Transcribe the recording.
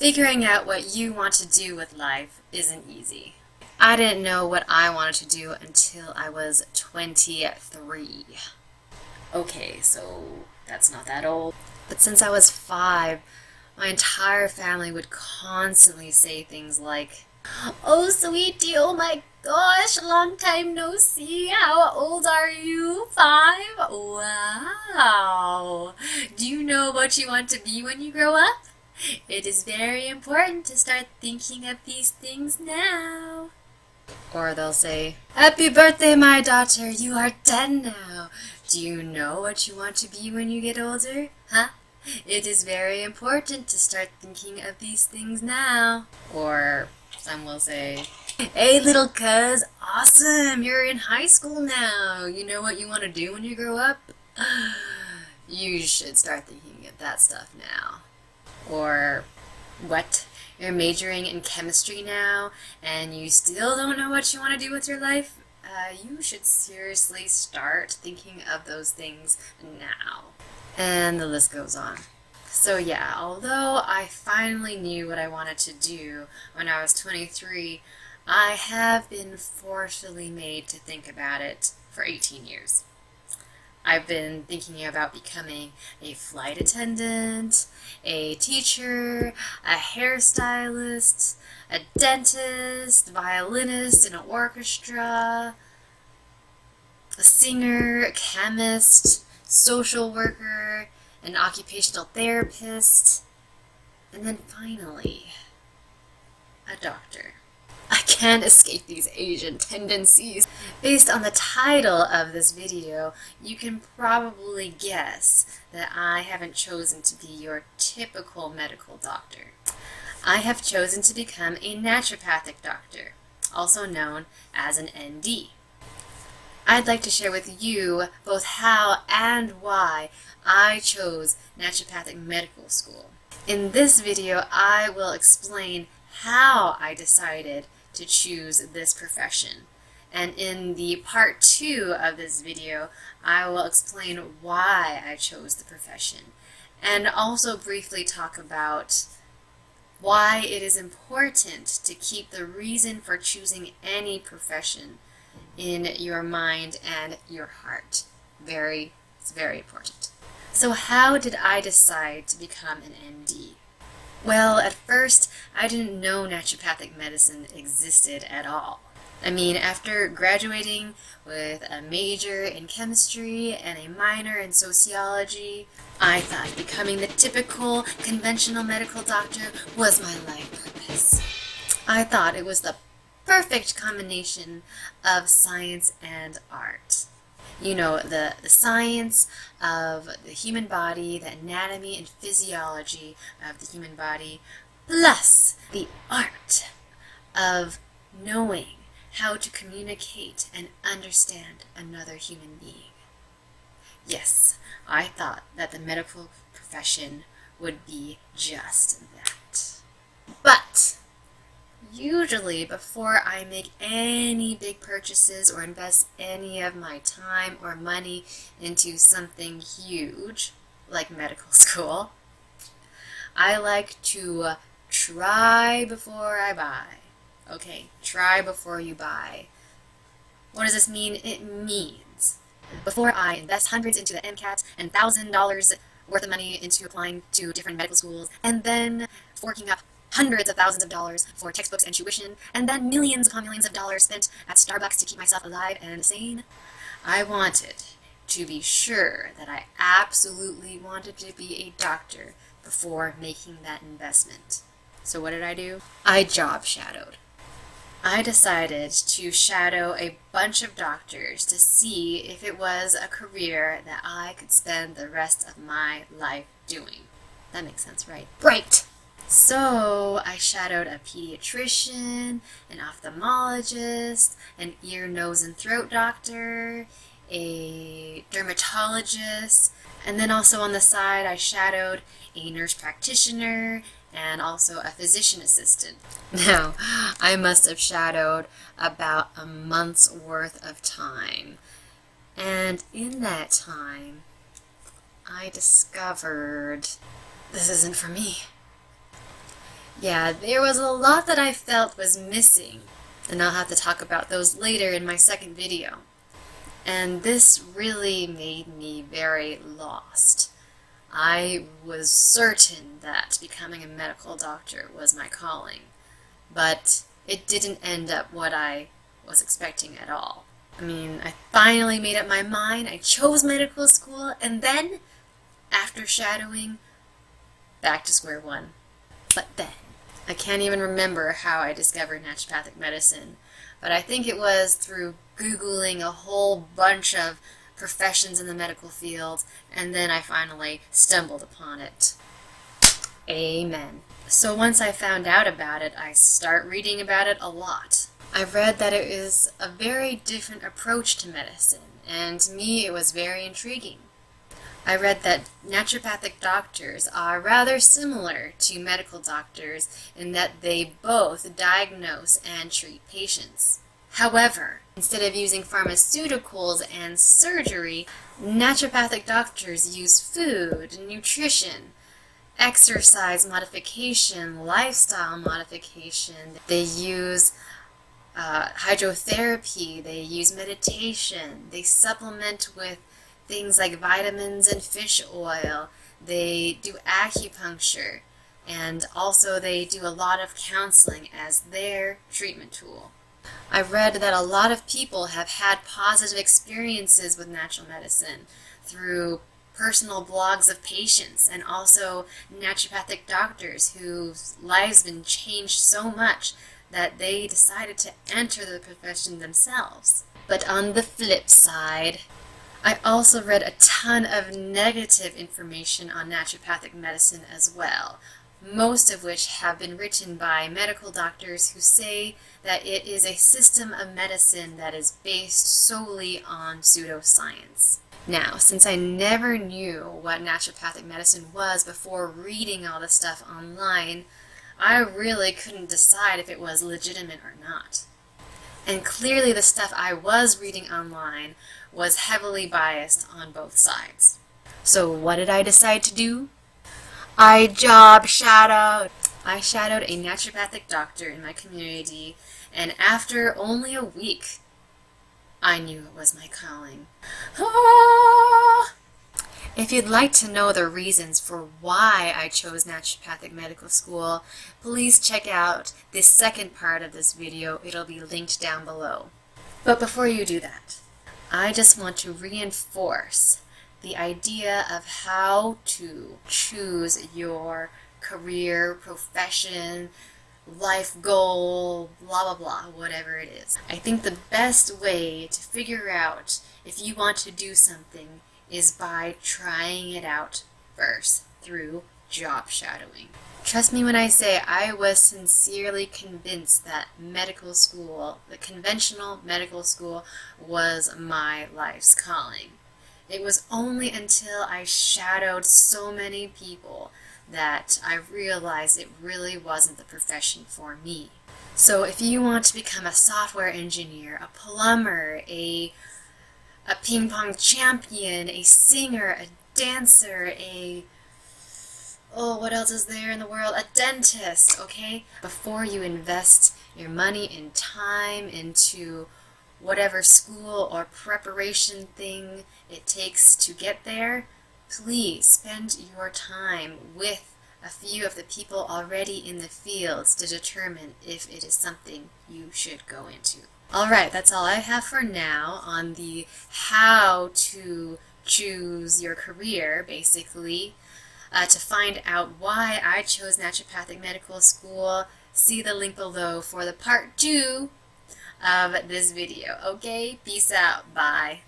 Figuring out what you want to do with life isn't easy. I didn't know what I wanted to do until I was 23. Okay, so that's not that old. But since I was 5, my entire family would constantly say things like, "Oh, sweetie, oh my gosh, long time no see. How old are you? 5? Wow. Do you know what you want to be when you grow up? It is very important to start thinking of these things now." Or they'll say, "Happy birthday, my daughter. You are 10 now. Do you know what you want to be when you get older? Huh? It is very important to start thinking of these things now." Or some will say, "Hey, little cuz, awesome. You're in high school now. You know what you want to do when you grow up? You should start thinking of that stuff now." Or, "What? You're majoring in chemistry now, and you still don't know what you want to do with your life? You should seriously start thinking of those things now." And the list goes on. So yeah, although I finally knew what I wanted to do when I was 23, I have been forcefully made to think about it for 18 years. I've been thinking about becoming a flight attendant, a teacher, a hairstylist, a dentist, violinist in an orchestra, a singer, a chemist, social worker, an occupational therapist, and then finally, a doctor. I can't escape these Asian tendencies. Based on the title of this video, you can probably guess that I haven't chosen to be your typical medical doctor. I have chosen to become a naturopathic doctor, also known as an ND. I'd like to share with you both how and why I chose naturopathic medical school. In this video, I will explain how I decided to choose this profession. And in the part 2 of this video, I will explain why I chose the profession, and also briefly talk about why it is important to keep the reason for choosing any profession in your mind and your heart. It's very important. So how did I decide to become an ND? Well, at first, I didn't know naturopathic medicine existed at all. I mean, after graduating with a major in chemistry and a minor in sociology, I thought becoming the typical conventional medical doctor was my life purpose. I thought it was the perfect combination of science and art. You know, the science of the human body, the anatomy and physiology of the human body, plus the art of knowing how to communicate and understand another human being. Yes, I thought that the medical profession would be just that. But usually, before I make any big purchases or invest any of my time or money into something huge, like medical school, I like to try before I buy. Okay, try before you buy. What does this mean? It means before I invest hundreds into the MCAT and $1,000 worth of money into applying to different medical schools, and then forking up hundreds of thousands of dollars for textbooks and tuition, and then millions upon millions of dollars spent at Starbucks to keep myself alive and sane, I wanted to be sure that I absolutely wanted to be a doctor before making that investment. So what did I do? I job shadowed. I decided to shadow a bunch of doctors to see if it was a career that I could spend the rest of my life doing. That makes sense, right? Right! So I shadowed a pediatrician, an ophthalmologist, an ear, nose, and throat doctor, a dermatologist, and then also on the side I shadowed a nurse practitioner and also a physician assistant. Now, I must have shadowed about a month's worth of time. And in that time, I discovered this isn't for me. Yeah, there was a lot that I felt was missing, and I'll have to talk about those later in my second video. And this really made me very lost. I was certain that becoming a medical doctor was my calling, but it didn't end up what I was expecting at all. I mean, I finally made up my mind, I chose medical school, and then, after shadowing, back to square one. But then, I can't even remember how I discovered naturopathic medicine, but I think it was through Googling a whole bunch of professions in the medical field, and then I finally stumbled upon it. Amen. So once I found out about it, I start reading about it a lot. I read that it is a very different approach to medicine, and to me it was very intriguing. I read that naturopathic doctors are rather similar to medical doctors in that they both diagnose and treat patients. However, instead of using pharmaceuticals and surgery, naturopathic doctors use food, nutrition, exercise modification, lifestyle modification. They use hydrotherapy, they use meditation, they supplement with things like vitamins and fish oil, they do acupuncture, and also they do a lot of counseling as their treatment tool. I read that a lot of people have had positive experiences with natural medicine through personal blogs of patients and also naturopathic doctors whose lives have been changed so much that they decided to enter the profession themselves. But on the flip side, I also read a ton of negative information on naturopathic medicine as well, most of which have been written by medical doctors who say that it is a system of medicine that is based solely on pseudoscience. Now, since I never knew what naturopathic medicine was before reading all the stuff online, I really couldn't decide if it was legitimate or not. And clearly the stuff I was reading online was heavily biased on both sides. So what did I decide to do? I job shadowed. I shadowed a naturopathic doctor in my community, and after only a week, I knew it was my calling. Ah! If you'd like to know the reasons for why I chose naturopathic medical school, please check out the second part of this video. It'll be linked down below. But before you do that, I just want to reinforce the idea of how to choose your career, profession, life goal, blah blah blah, whatever it is. I think the best way to figure out if you want to do something is by trying it out first through job shadowing. Trust me when I say I was sincerely convinced that medical school, the conventional medical school, was my life's calling. It was only until I shadowed so many people that I realized it really wasn't the profession for me. So if you want to become a software engineer, a plumber, a ping pong champion, a singer, a dancer, what else is there in the world? A dentist, okay? Before you invest your money and time into whatever school or preparation thing it takes to get there, please spend your time with a few of the people already in the fields to determine if it is something you should go into. Alright, that's all I have for now on the how to choose your career, basically. To find out why I chose naturopathic medical school, see the link below for the part 2 of this video. Okay, peace out, bye.